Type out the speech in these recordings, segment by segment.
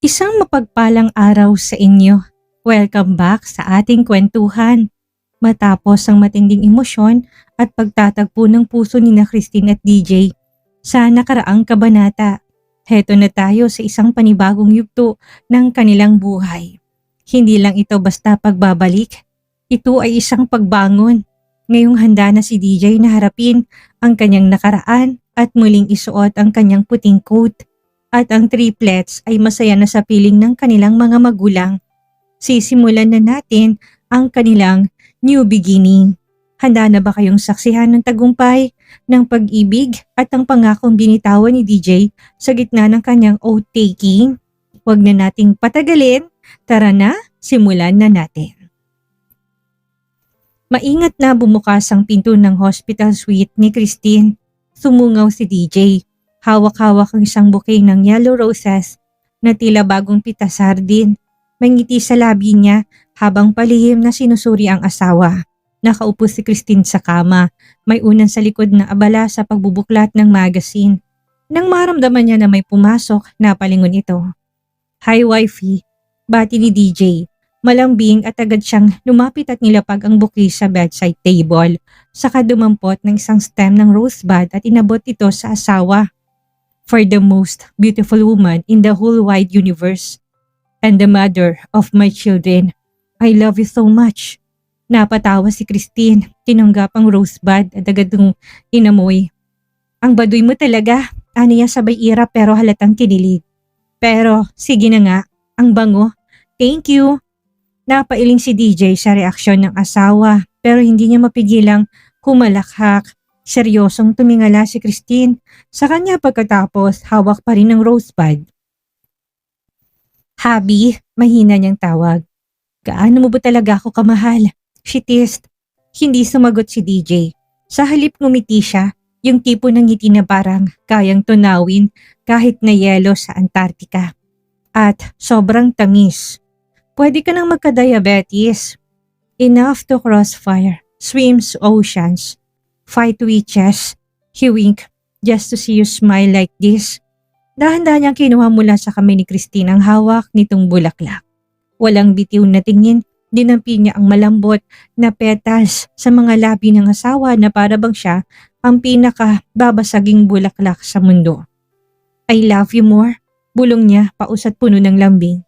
Isang mapagpalang araw sa inyo. Welcome back sa ating kwentuhan. Matapos ang matinding emosyon at pagtatagpo ng puso ni na Christine at DJ sa nakaraang kabanata, heto na tayo sa isang panibagong yugto ng kanilang buhay. Hindi lang ito basta pagbabalik, ito ay isang pagbangon. Ngayong handa na si DJ na harapin ang kanyang nakaraan at muling isuot ang kanyang puting coat. At ang triplets ay masaya na sa piling ng kanilang mga magulang. Sisimulan na natin ang kanilang new beginning. Handa na ba kayong saksihan ng tagumpay, ng pag-ibig at ang pangakong binitawan ni DJ sa gitna ng kanyang oath-taking? Huwag na nating patagalin. Tara na, simulan na natin. Maingat na bumukas ang pinto ng hospital suite ni Christine. Sumungaw si DJ. Hawak-hawak ang isang bouquet ng yellow roses na tila bagong pitasar din. May ngiti sa labi niya habang palihim na sinusuri ang asawa. Nakaupo si Christine sa kama, may unan sa likod na abala sa pagbubuklat ng magazine. Nang maramdaman niya na may pumasok, napalingon ito. Hi wifey, bati ni DJ. Malambing at agad siyang lumapit at nilapag ang bouquet sa bedside table. Saka dumampot ng isang stem ng rosebud at inabot ito sa asawa. For the most beautiful woman in the whole wide universe and the mother of my children, I love you so much. Napatawa si Christine, tinanggap ang rosebud at agad nung inamoy. Ang baduy mo talaga, aniya sabay ira pero halatang kinilig. Pero sige na nga, ang bango. Thank you. Napailing si DJ sa reaksyon ng asawa pero hindi niya mapigilang humalakhak. Seryosong tumingala si Christine sa kanya pagkatapos hawak pa rin ng rosebud. Habi, mahina niyang tawag. Gaano mo ba talaga ako kamahal? She teased. Hindi sumagot si DJ. Sa halip ngumiti siya, yung tipo ng ngiti na parang kayang tunawin kahit na yelo sa Antarctica. At sobrang tamis. Pwede ka nang magka-diabetes. Enough to cross fire, swims oceans. Fight witches, he winked, just to see you smile like this. Dahan-dahan niyang kinuha mula sa kamay ni Christine ang hawak nitong bulaklak. Walang bitiw na tingin, dinampi niya ang malambot na petals sa mga labi ng asawa na para bang siya ang pinaka-babasaging bulaklak sa mundo. I love you more, bulong niya pausat puno ng lambing.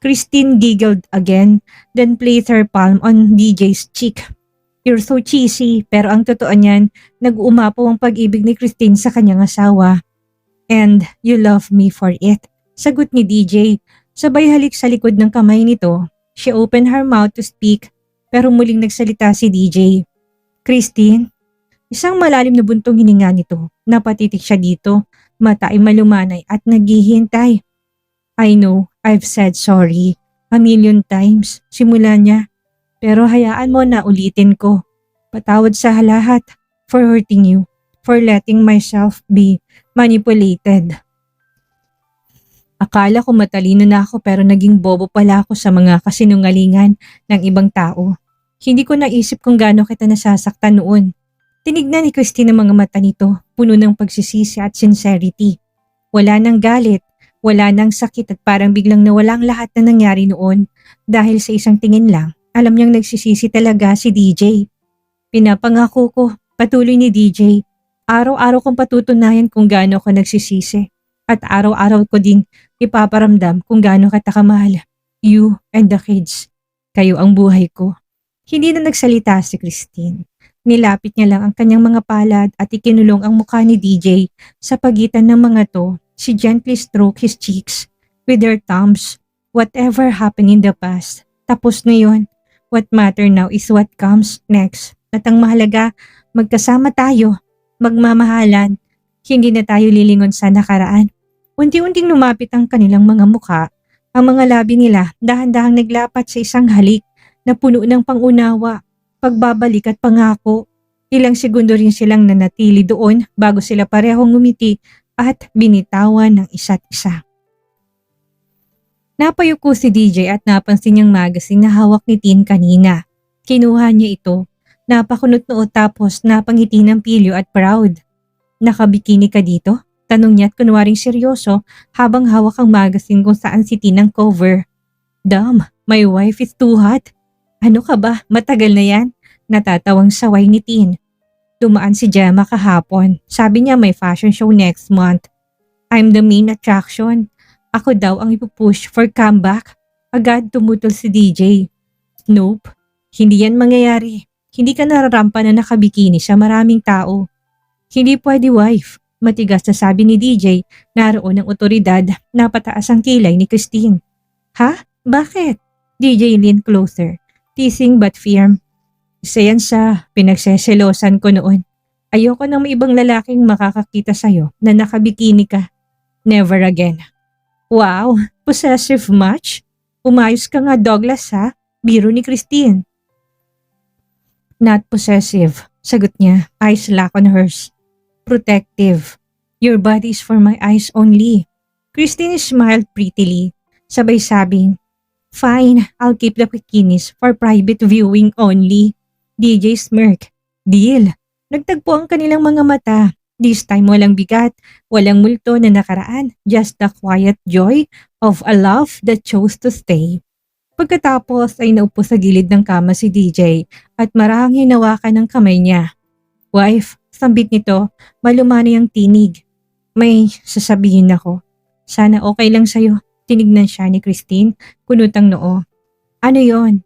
Christine giggled again, then placed her palm on DJ's cheek. You're so cheesy, pero ang totoo niyan, nag-uumapaw ang pag-ibig ni Christine sa kanyang asawa. And you love me for it, sagot ni DJ. Sabay halik sa likod ng kamay nito, she opened her mouth to speak, pero muling nagsalita si DJ. Christine, isang malalim na buntong hininga nito. Napatitik siya dito, mata ay malumanay at naghihintay. I know, I've said sorry a million times, simula niya. Pero hayaan mo na ulitin ko. Patawad sa lahat for hurting you, for letting myself be manipulated. Akala ko matalino na ako pero naging bobo pala ako sa mga kasinungalingan ng ibang tao. Hindi ko naisip kung gaano kita nasasaktan noon. Tinignan ni Christine ang mga mata nito, puno ng pagsisisi at sincerity. Wala nang galit, wala nang sakit at parang biglang nawala ang lahat na nangyari noon dahil sa isang tingin lang. Alam niyang nagsisisi talaga si DJ. Pinapangako ko, patuloy ni DJ. Araw-araw kong patutunayan kung gaano ko nagsisisi. At araw-araw ko ding ipaparamdam kung gaano kita kamahal. You and the kids. Kayo ang buhay ko. Hindi na nagsalita si Christine. Nilapit niya lang ang kanyang mga palad at ikinulong ang mukha ni DJ sa pagitan ng mga to. She gently stroked his cheeks with her thumbs. Whatever happened in the past, tapos na yun. What matter now is what comes next. At ang mahalaga, magkasama tayo, magmamahalan. Hindi na tayo lilingon sa nakaraan. Unti-unting lumapit ang kanilang mga mukha. Ang mga labi nila dahan-dahang naglapat sa isang halik na puno ng pangunawa, pagbabalik at pangako. Ilang segundo rin silang nanatili doon bago sila parehong ngumiti at binitawan ng isa't isa. Napayuko si DJ at napansin niyang magazine na hawak ni Tin kanina. Kinuha niya ito, napakunot noo tapos napangiti ng pilyo at proud. Nakabikini ka dito? Tanong niya at kunwaring seryoso habang hawak ang magazine kung saan si Tin ang cover. Damn, my wife is too hot. Ano ka ba? Matagal na yan? Natatawang saway ni Tin. Dumaan si Gemma kahapon. Sabi niya may fashion show next month. I'm the main attraction. Ako daw ang ipupush for comeback. Agad tumutol si DJ. Nope, hindi yan mangyayari. Hindi ka nararampa na nakabikini sa maraming tao. Hindi pwede, wife. Matigas na sabi ni DJ, naroon ang otoridad na pataas ang kilay ni Christine. Ha? Bakit? DJ leaned closer, teasing but firm. Isa yan sa pinagseselosan ko noon. Ayoko nang may ibang lalaking makakakita sa'yo na nakabikini ka. Never again. Wow, possessive much? Umayos ka nga, Douglas, ha? Biro ni Christine. Not possessive, sagot niya, eyes lock on hers. Protective. Your body is for my eyes only. Christine smiled prettily, sabay sabing, fine, I'll keep the bikinis for private viewing only. DJ smirk. Deal. Nagtagpo ang kanilang mga mata. This time walang bigat, walang multo na nakaraan, just the quiet joy of a love that chose to stay. Pagkatapos ay naupo sa gilid ng kama si DJ at marahang hinawakan ng kamay niya. Wife, sambit nito, malumani ang tinig. May sasabihin ako. Sana okay lang sa'yo. Tinignan siya ni Christine, kunutang noo. Ano yon?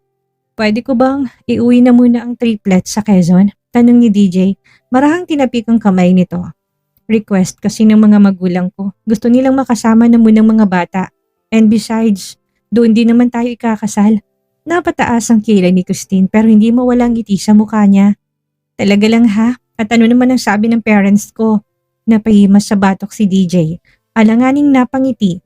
Pwede ko bang iuwi na muna ang triplets sa Quezon? Tanong ni DJ, marahang tinapik ang kamay nito. Request kasi ng mga magulang ko. Gusto nilang makasama na munang mga bata. And besides, doon din naman tayo ikakasal. Napataas ang kilay ni Christine pero hindi mawalang ngiti sa mukha niya. Talaga lang ha? At ano naman ang sabi ng parents ko? Napahimas sa batok si DJ. Alanganing napangiti.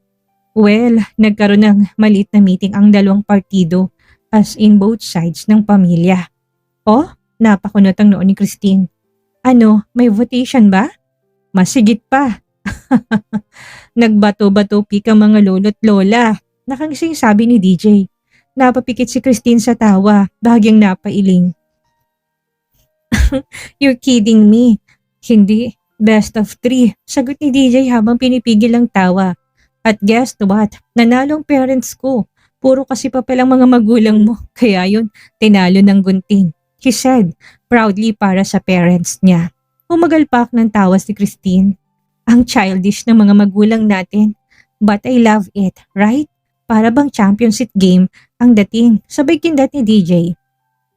Well, nagkaroon ng maliit na meeting ang dalawang partido as in both sides ng pamilya. Oh, napakunot ang noon ni Christine. Ano, may votation ba? Masigit pa. Nagbato-bato pika mga lolo't lola. Nakangsing sabi ni DJ. Napapikit si Christine sa tawa, bahagyang napailing. You're kidding me. Hindi, best of 3, sagot ni DJ habang pinipigil ang tawa. At guess what? Nanalong parents ko. Puro kasi pa palang mga magulang mo. Kaya yun, tinalo ng gunting. He said, proudly para sa parents niya. Umagalpak ng tawa si Christine. Ang childish ng mga magulang natin. But I love it, right? Para bang championship game ang dating. Sabay kindat ni DJ.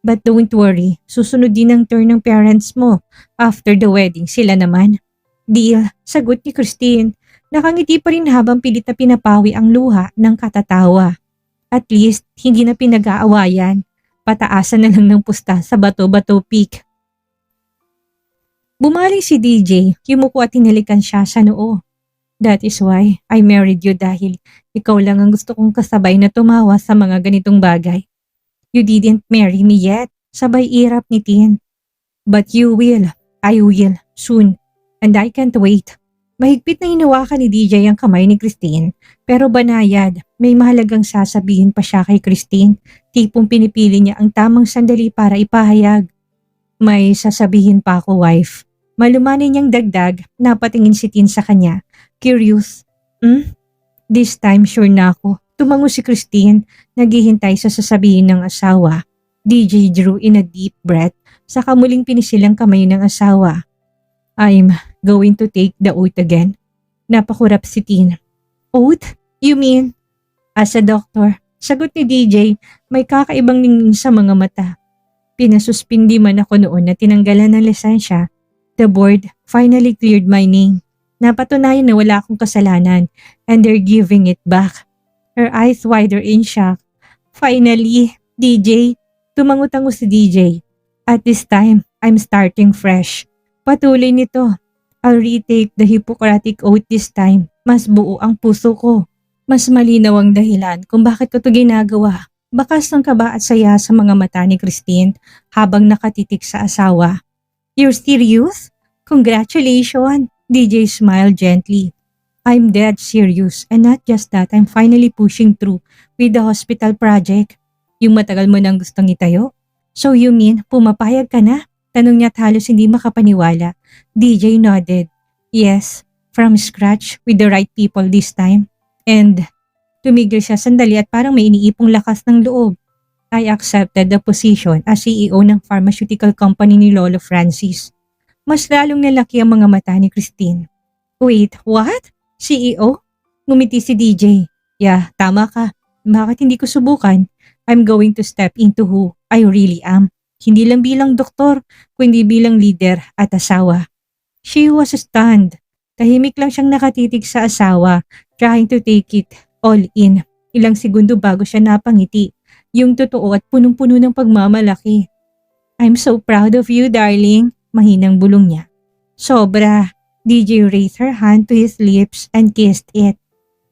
But don't worry, susunod din ang turn ng parents mo. After the wedding, sila naman. Deal, sagot ni Christine. Nakangiti pa rin habang pilit na pinapawi ang luha ng katatawa. At least, hindi na pinag-aawayan. Pataasan na lang ng pusta sa Bato-Bato Peak. Bumaling si DJ, yumuko at tinalikan siya sa noo. That is why I married you dahil ikaw lang ang gusto kong kasabay na tumawa sa mga ganitong bagay. You didn't marry me yet, sabay irap ni Tin. But you will, I will, soon, and I can't wait. Mahigpit na hinawakan ni DJ ang kamay ni Christine, pero banayad, may mahalagang sasabihin pa siya kay Christine, tipong pinipili niya ang tamang sandali para ipahayag. May sasabihin pa ako, wife. Malumanay niyang dagdag, napatingin si Tin sa kanya. Curious. This time sure na ako. Tumango si Christine, naghihintay sa sasabihin ng asawa. DJ drew in a deep breath, saka muling pinisilang kamay ng asawa. I'm going to take the oath again. Napakurap si Tin. Oath? You mean? As a doctor, sagot ni DJ, may kakaibang ningning sa mga mata. Pinasuspindi man ako noon na tinanggalan ng lisensya. The board finally cleared my name. Napatunayan na wala akong kasalanan and they're giving it back. Her eyes wider in shock. Finally, DJ, tumango-tango si DJ. At this time, I'm starting fresh. Patuloy nito. I'll retake the Hippocratic Oath this time. Mas buo ang puso ko. Mas malinaw ang dahilan kung bakit ko ito ginagawa. Bakas ng kaba at saya sa mga mata ni Christine habang nakatitik sa asawa. You're serious? Congratulations! DJ smiled gently. I'm dead serious and not just that, I'm finally pushing through with the hospital project. Yung matagal mo nang gustong itayo? So you mean, pumapayag ka na? Tanong niya at halos hindi makapaniwala. DJ nodded. Yes, from scratch with the right people this time. And tumigil siya sandali at parang may iniipong lakas ng loob. I accepted the position as CEO ng pharmaceutical company ni Lolo Francis. Mas lalong nalaki ang mga mata ni Christine. Wait, what? CEO? Ngumiti si DJ. Yeah, tama ka. Bakit hindi ko subukan? I'm going to step into who I really am. Hindi lang bilang doktor, kundi bilang leader at asawa. She was stunned. Tahimik lang siyang nakatitig sa asawa, trying to take it all in. Ilang segundo bago siya napangiti. Yung totoo at punong-puno ng pagmamalaki. I'm so proud of you, darling. Mahinang bulong niya. Sobra. DJ raised her hand to his lips and kissed it.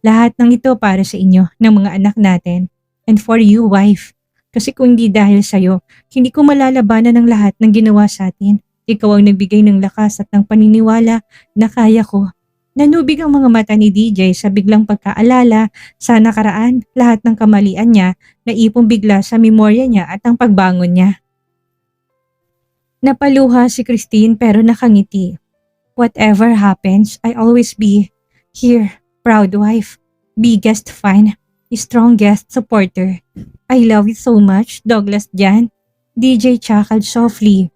Lahat ng ito para sa inyo, ng mga anak natin. And for you, wife. Kasi kung hindi dahil sa'yo, hindi ko malalabanan ang lahat ng ginawa sa atin. Ikaw ang nagbigay ng lakas at ng paniniwala na kaya ko. Nanubig ang mga mata ni DJ sa biglang pagkaalala sa nakaraan, lahat ng kamalian niya na ipong bigla sa memorya niya at ang pagbangon niya. Napaluha si Christine pero nakangiti. Whatever happens, I always be here, proud wife, biggest fan, strongest supporter. I love you so much, Douglas Jan. DJ chuckled softly.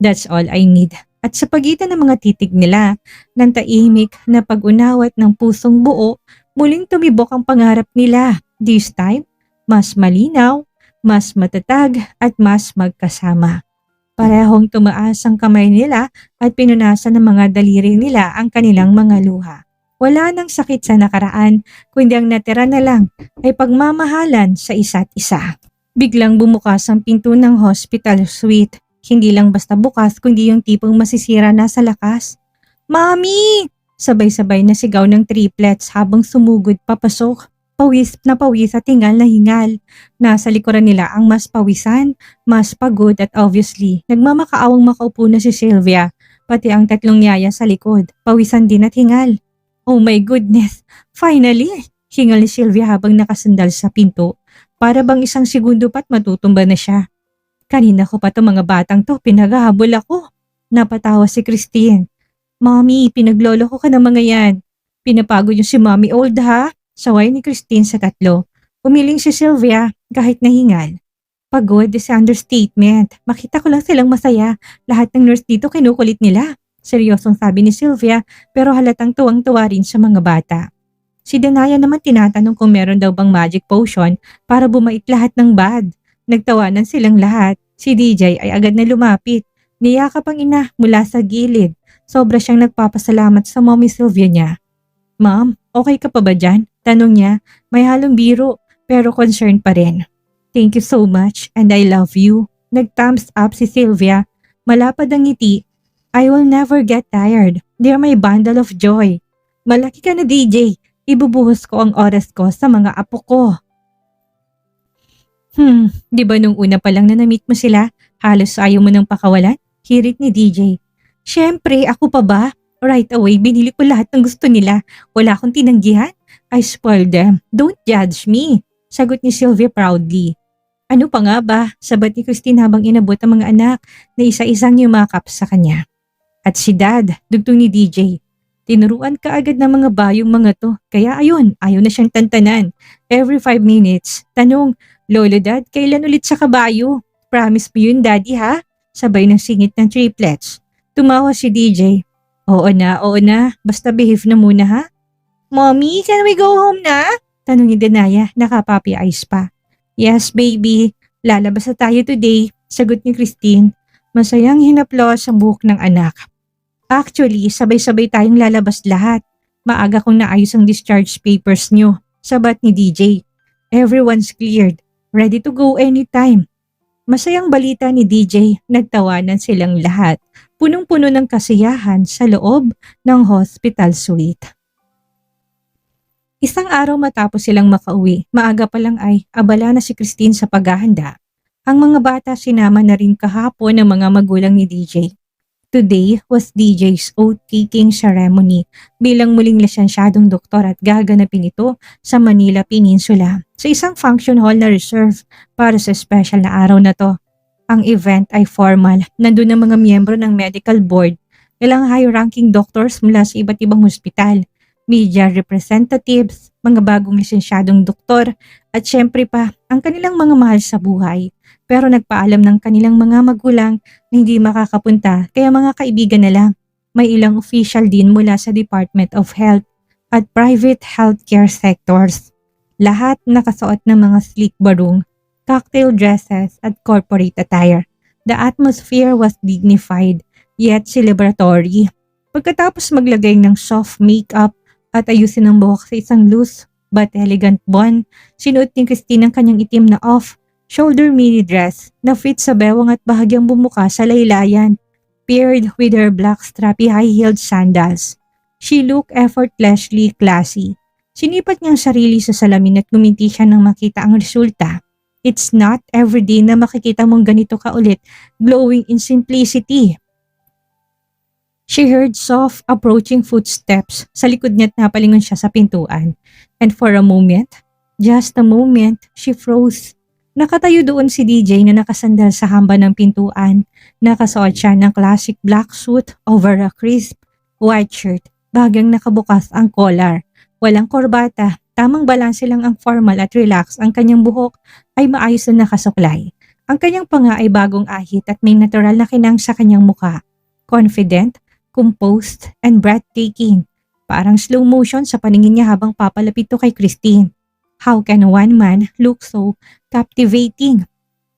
That's all I need. At sa pagitan ng mga titig nila, ng tahimik na pag-unawat ng pusong buo, muling tumibok ang pangarap nila. This time, mas malinaw, mas matatag at mas magkasama. Parehong tumaas ang kamay nila at pinunasan ng mga daliri nila ang kanilang mga luha. Wala nang sakit sa nakaraan, kundi ang natira na lang ay pagmamahalan sa isa't isa. Biglang bumukas ang pinto ng hospital suite. Hindi lang basta bukas kundi yung tipong masisira na sa lakas. Mami! Sabay-sabay na sigaw ng triplets habang sumugod papasok. Pawis na pawis at hingal na hingal. Nasa likuran nila ang mas pawisan, mas pagod at obviously nagmamakaawang makaupo na si Sylvia, pati ang tatlong yaya sa likod. Pawisan din at hingal. Oh my goodness! Finally! Hingal ni Sylvia habang nakasandal sa pinto. Para bang isang segundo pa't matutumba na siya. Kanina ko pa to mga batang to, pinaghahabol ako. Napatawa si Christine. Mommy, pinaglolo ko ka ng mga yan. Pinapagod yung si Mommy old ha? Saway ni Christine sa tatlo. Umiling si Sylvia kahit nahingal. Pagod is understatement. Makita ko lang silang masaya. Lahat ng nurse dito kinukulit nila. Seryosong sabi ni Sylvia pero halatang tuwang-tuwa rin sa mga bata. Si Danaya naman tinatanong kung meron daw bang magic potion para bumait lahat ng bad. Nagtawanan silang lahat. Si DJ ay agad na lumapit. Niyakap ang ina mula sa gilid. Sobra siyang nagpapasalamat sa Mommy Sylvia niya. Ma'am, okay ka pa ba dyan? Tanong niya. May halong biro pero concerned pa rin. Thank you so much and I love you. Nag-thumbs up si Sylvia. Malapad ang ngiti. I will never get tired. They're my bundle of joy. Malaki ka na DJ. Ibubuhos ko ang oras ko sa mga apo ko. Di ba nung una pa lang na na-meet mo sila, halos ayaw mo nang pakawalan? Hirit ni DJ. Siyempre, ako pa ba? Right away, binili ko lahat ng gusto nila. Wala akong tinanggihan. I spoiled them. Don't judge me. Sagot ni Sylvia proudly. Ano pa nga ba? Sabat ni Christine habang inabot ang mga anak na isa-isang yumakap sa kanya. At si Dad, dugtong ni DJ. Tinuruan ka agad ng mga bayong mga to. Kaya ayun, ayaw na siyang tantanan. Every 5 minutes, tanong, Lolo Dad, kailan ulit sa kabayo? Promise mo yun, Daddy ha? Sabay ng singit ng triplets. Tumawa si DJ. Oo na. Basta behave na muna ha? Mommy, can we go home na? Tanong ni Danaya, nakapapi eyes pa. Yes, baby. Lalabas na tayo today. Sagot ni Christine. Masayang hinaplos ang buhok ng anak. Actually, sabay-sabay tayong lalabas lahat. Maaga kong naayos ang discharge papers nyo. Sabat ni DJ. Everyone's cleared. Ready to go anytime. Masayang balita ni DJ, nagtawanan silang lahat. Punong-puno ng kasiyahan sa loob ng hospital suite. Isang araw matapos silang makauwi, maaga pa lang ay abala na si Christine sa paghahanda. Ang mga bata sinama na rin kahapon ng mga magulang ni DJ. Today was DJ's oath-taking ceremony bilang muling lisensyadong doktor at gaganapin ito sa Manila Peninsula sa isang function hall na reserve para sa special na araw na to. Ang event ay formal, nandun ang mga miyembro ng medical board, ilang high-ranking doctors mula sa iba't ibang hospital, media representatives, mga bagong lisensyadong doktor, at syempre pa ang kanilang mga mahal sa buhay. Pero nagpaalam ng kanilang mga magulang na hindi makakapunta kaya mga kaibigan na lang. May ilang official din mula sa Department of Health at private healthcare sectors. Lahat nakasuot ng mga sleek barong, cocktail dresses at corporate attire. The atmosphere was dignified yet celebratory. Pagkatapos maglagay ng soft makeup at ayusin ang buhok sa isang loose but elegant bun, sinuot ni Christine ang kanyang itim na off-shoulder mini dress na fit sa bewang at bahagyang bumuka sa laylayan, paired with her black strappy high-heeled sandals. She looked effortlessly classy. Sinipat niya ang sarili sa salamin at ngumiti siya nang makita ang resulta. It's not everyday na makikita mong ganito kaulit, glowing in simplicity. She heard soft approaching footsteps sa likod niya at napalingon siya sa pintuan. And for a moment, just a moment, she froze. Nakatayo doon si DJ na nakasandal sa hamba ng pintuan. Nakasuot siya ng classic black suit over a crisp white shirt. Bagyang nakabukas ang collar. Walang korbata, tamang balanse lang ang formal at relax. Ang kanyang buhok ay maayos na nakasuklay. Ang kanyang panga ay bagong ahit at may natural na kinang sa kanyang muka. Confident, composed, and breathtaking. Parang slow motion sa paningin niya habang papalapit to kay Christine. How can one man look so captivating?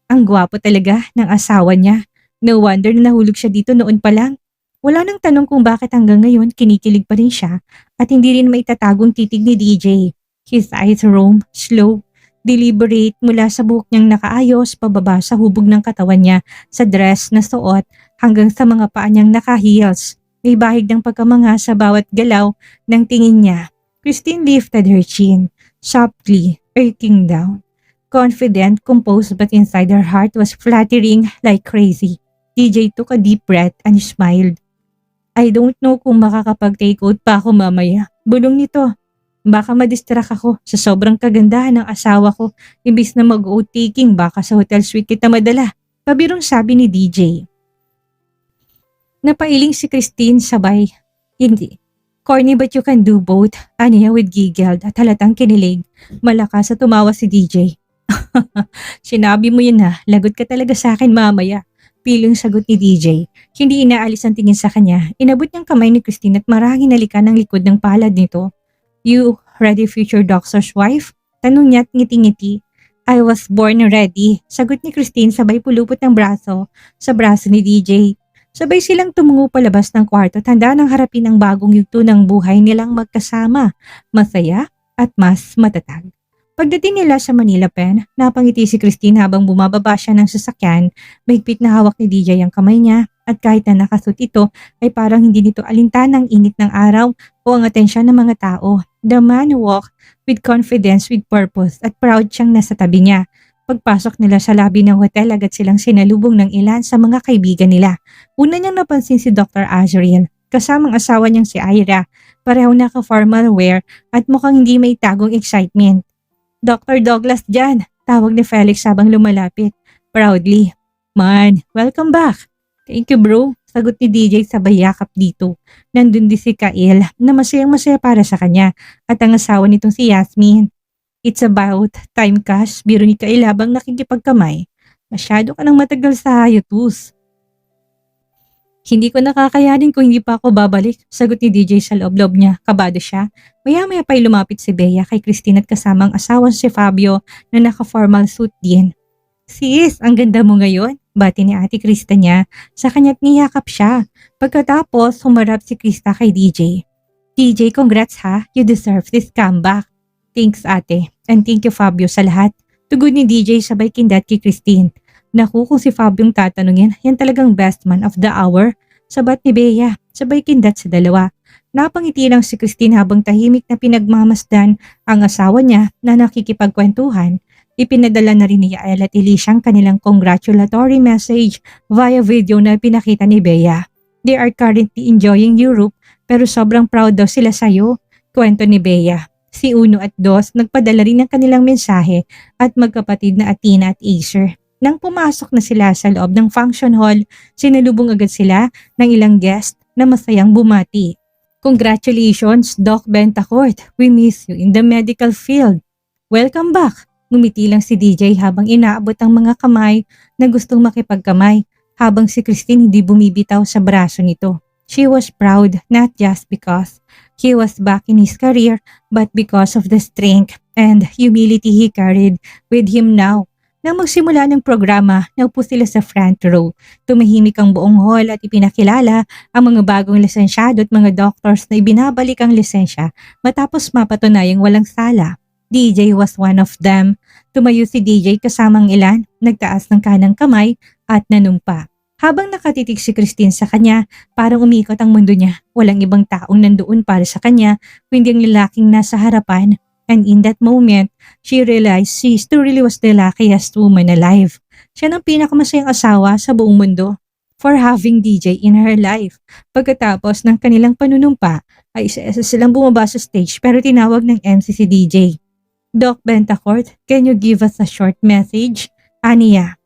Ang gwapo talaga ng asawa niya. No wonder na nahulog siya dito noon pa lang. Wala nang tanong kung bakit hanggang ngayon kinikilig pa rin siya at hindi rin maitatagong titig ni DJ. His eyes roam, slow, deliberate mula sa buhok niyang nakaayos pababa sa hubog ng katawan niya sa dress na suot hanggang sa mga paa niyang naka-heels. May bahid ng pagkamanga sa bawat galaw ng tingin niya. Christine lifted her chin, softly, erking down. Confident, composed but inside her heart was fluttering like crazy. DJ took a deep breath and smiled. I don't know kung makakapag-take out pa ako mamaya. Bulong nito. Baka madistract ako sa sobrang kagandahan ng asawa ko. Imbis na mag-out taking, baka sa hotel suite kita madala. Pabirong sabi ni DJ. Napailing si Christine sabay. Hindi. Corny but you can do both. Aniya with giggled at halatang kinilig. Malakas at tumawa si DJ. Sinabi mo yun ha. Lagot ka talaga sa akin mamaya. Piling sagot ni DJ. Hindi inaalis ang tingin sa kanya. Inabot niyang kamay ni Christine at marahang hinalikan ng likod ng palad nito. You ready future doctor's wife? Tanong niya at ngiti-ngiti. I was born ready. Sagot ni Christine sabay pulupot ng braso sa braso ni DJ. Sabay silang tumungo palabas ng kwarto at handa nang harapin ang bagong yugto ng buhay nilang magkasama. Masaya at mas matatag. Pagdating nila sa Manila Pen, napangiti si Christine habang bumababa siya ng sasakyan. Mahigpit na hawak ni DJ ang kamay niya at kahit na nakasuot ito ay parang hindi nito alintan ng init ng araw o ang atensyon ng mga tao. The man walked with confidence, with purpose at proud siyang nasa tabi niya. Pagpasok nila sa lobby ng hotel agad silang sinalubong ng ilan sa mga kaibigan nila. Una niyang napansin si Dr. Azriel, kasamang asawa niyang si Ira. Pareho naka-formal wear at mukhang hindi may tagong excitement. Dr. Douglas dyan, tawag ni Felix habang lumalapit. Proudly, man, welcome back. Thank you bro, sagot ni DJ sabay yakap dito. Nandun din si Kael na masayang-masaya para sa kanya at ang asawa nitong si Yasmin. It's about time cash, biro ni Kael habang nakikipagkamay. Masyado ka nang matagal sa hiatus. Hindi ko nakakayanin kung hindi pa ako babalik, sagot ni DJ sa loob-loob niya. Kabado siya. Maya-maya pa'y lumapit si Bea kay Christine at kasamang asawa si Fabio na naka-formal suit din. Sis, ang ganda mo ngayon, bati ni Ate Krista niya. Sa kanya't niyakap siya. Pagkatapos, humarap si Krista kay DJ. DJ, congrats ha, you deserve this comeback. Thanks ate, and thank you Fabio sa lahat. Tugod ni DJ sabay kindat kay Christine. Naku, kung si Fabio yung tatanungin, yan talagang best man of the hour. Sabat ni Bea, sabay kindat sa dalawa. Napangiti lang si Christine habang tahimik na pinagmamasdan ang asawa niya na nakikipagkwentuhan. Ipinadala na rin ni Yael at Elisha ang kanilang congratulatory message via video na pinakita ni Bea. They are currently enjoying Europe pero sobrang proud daw sila sa'yo, kwento ni Bea. Si Uno at Dos nagpadala rin ng kanilang mensahe at magkapatid na Athena at Acer. Nang pumasok na sila sa loob ng function hall, sinalubong agad sila ng ilang guest na masayang bumati. Congratulations, Doc Bentacourt. We miss you in the medical field. Welcome back. Ngumiti lang si DJ habang inaabot ang mga kamay na gustong makipagkamay habang si Christine hindi bumibitaw sa braso nito. She was proud not just because he was back in his career but because of the strength and humility he carried with him now. Nang magsimula ng programa, naupo sila sa front row. Tumahimik ang buong hall at ipinakilala ang mga bagong lisensyado at mga doctors na ibinabalik ang lisensya matapos mapatunayang walang sala. DJ was one of them. Tumayo si DJ kasamang ilan, nagtaas ng kanang kamay at nanumpa. Habang nakatitig si Christine sa kanya, parang umikot ang mundo niya. Walang ibang taong nandoon para sa kanya, kundi ang lalaking nasa harapan. And in that moment, she realized she truly was the luckiest woman alive. Siya ang pinakamasayang asawa sa buong mundo for having DJ in her life. Pagkatapos ng kanilang panunumpa, ay isa-isa silang bumaba sa stage pero tinawag ng MC si DJ. Doc Bentacourt, can you give us a short message? Aniya.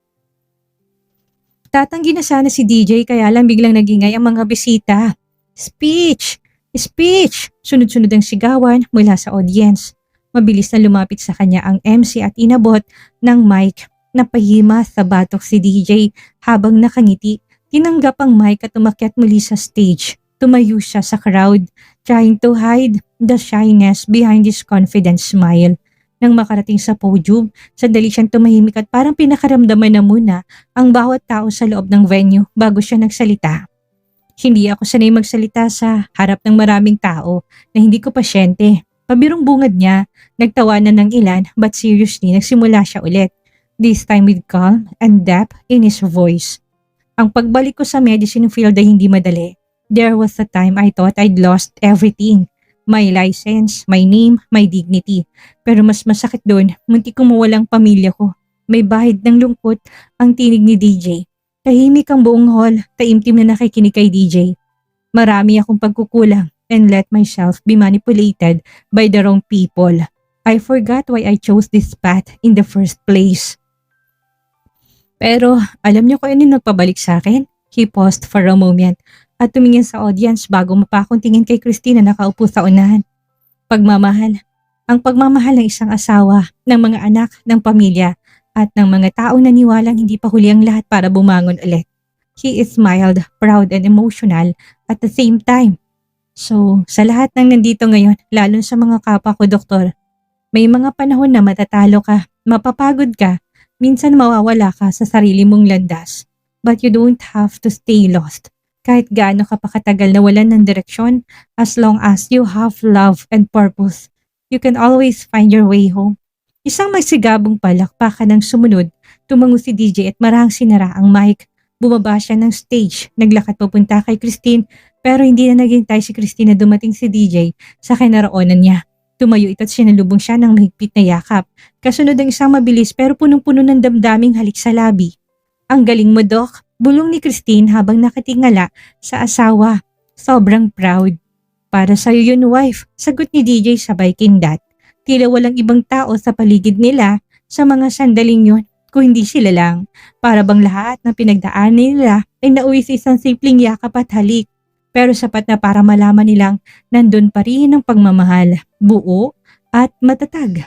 Tatanggi na sana si DJ kaya lang biglang nagingay ang mga bisita. Speech! Speech! Sunod-sunod ang sigawan mula sa audience. Mabilis na lumapit sa kanya ang MC at inabot ng mic. Napahima sa batok si DJ habang nakangiti. Tinanggap ang mic at umakyat muli sa stage. Tumayo siya sa crowd, trying to hide the shyness behind his confident smile. Nang makarating sa podium, sandali siyang tumahimik at parang pinakaramdaman na muna ang bawat tao sa loob ng venue bago siya nagsalita. Hindi ako sanay magsalita sa harap ng maraming tao na hindi ko pasyente. Pabirong bungad niya, nagtawanan ng ilan but seriously nagsimula siya ulit. This time with calm and depth in his voice. Ang pagbalik ko sa medicine field ay hindi madali. There was a time I thought I'd lost everything. My license, my name, my dignity. Pero mas masakit doon, muntik kong mawalang pamilya ko. May bahid ng lungkot ang tinig ni DJ. Tahimik ang buong hall, taimtim na nakikinig kay DJ. Marami akong pagkukulang and let myself be manipulated by the wrong people. I forgot why I chose this path in the first place. Pero alam niyo kung ano yung nagpabalik sa akin? He paused for a moment at tumingin sa audience bago mapakong tingin kay Christine na nakaupo sa unahan. Pagmamahal. Ang pagmamahal ng isang asawa, ng mga anak, ng pamilya, at ng mga taong naniwalang hindi pa huli ang lahat para bumangon ulit. He is mild, proud, and emotional at the same time. So, sa lahat ng nandito ngayon, lalo sa mga kapwa ko doktor, may mga panahon na matatalo ka, mapapagod ka, minsan mawawala ka sa sarili mong landas. But you don't have to stay lost. Kahit gaano ka pa katagal na walan ng direksyon, as long as you have love and purpose, you can always find your way home. Isang magsigabong palakpakan ng sumunod, tumango si DJ at marahang sinara ang mic. Bumaba siya ng stage, naglakad papunta kay Christine pero hindi na naghintay si Christine na dumating si DJ sa kinaroonan niya. Tumayo ito at sinalubong siya ng mahigpit na yakap. Kasunod ang isang mabilis pero punong-puno ng damdaming halik sa labi. Ang galing mo, Doc, bulong ni Christine habang nakatingala sa asawa. Sobrang proud. Para sa'yo yun, wife, sagot ni DJ sabay kindat. Tila walang ibang tao sa paligid nila sa mga sandaling yun. Kung hindi sila lang, para bang lahat ng pinagdaanan nila ay nauwi sa isang simpleng yakap at halik. Pero sapat na para malaman nilang nandun pa rin ang pagmamahal, buo at matatag.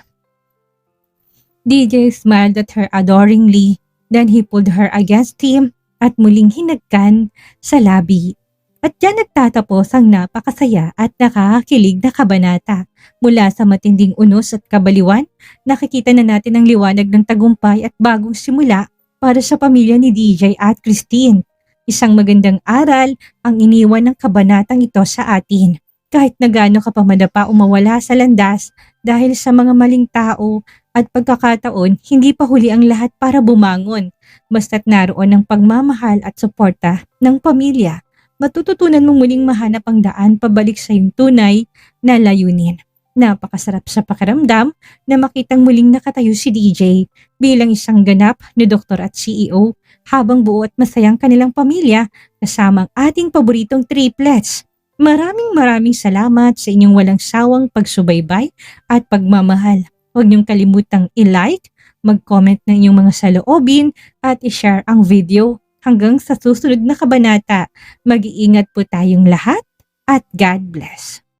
DJ smiled at her adoringly, then he pulled her against him at muling hinagkan sa labi. At diyan nagtatapos ang napakasaya at nakakakilig na kabanata. Mula sa matinding unos at kabaliwan, nakikita na natin ang liwanag ng tagumpay at bagong simula para sa pamilya ni DJ at Christine. Isang magandang aral ang iniwan ng kabanatang ito sa atin. Kahit na gaano ka pa madapa o mawala sa landas dahil sa mga maling tao at pagkakataon, hindi pa huli ang lahat para bumangon. Basta't naroon ang pagmamahal at suporta ng pamilya. Matututunan mong muling mahanap ang daan pabalik sa iyong tunay na layunin. Napakasarap sa pakiramdam na makitang muling nakatayo si DJ bilang isang ganap na doktor at CEO habang buo at masayang kanilang pamilya kasama ang ating paboritong triplets. Maraming salamat sa inyong walang sawang pagsubaybay at pagmamahal. Huwag niyong kalimutang i-like, mag-comment ng inyong mga saloobin at i-share ang video. Hanggang sa susunod na kabanata, mag-iingat po tayong lahat at God bless.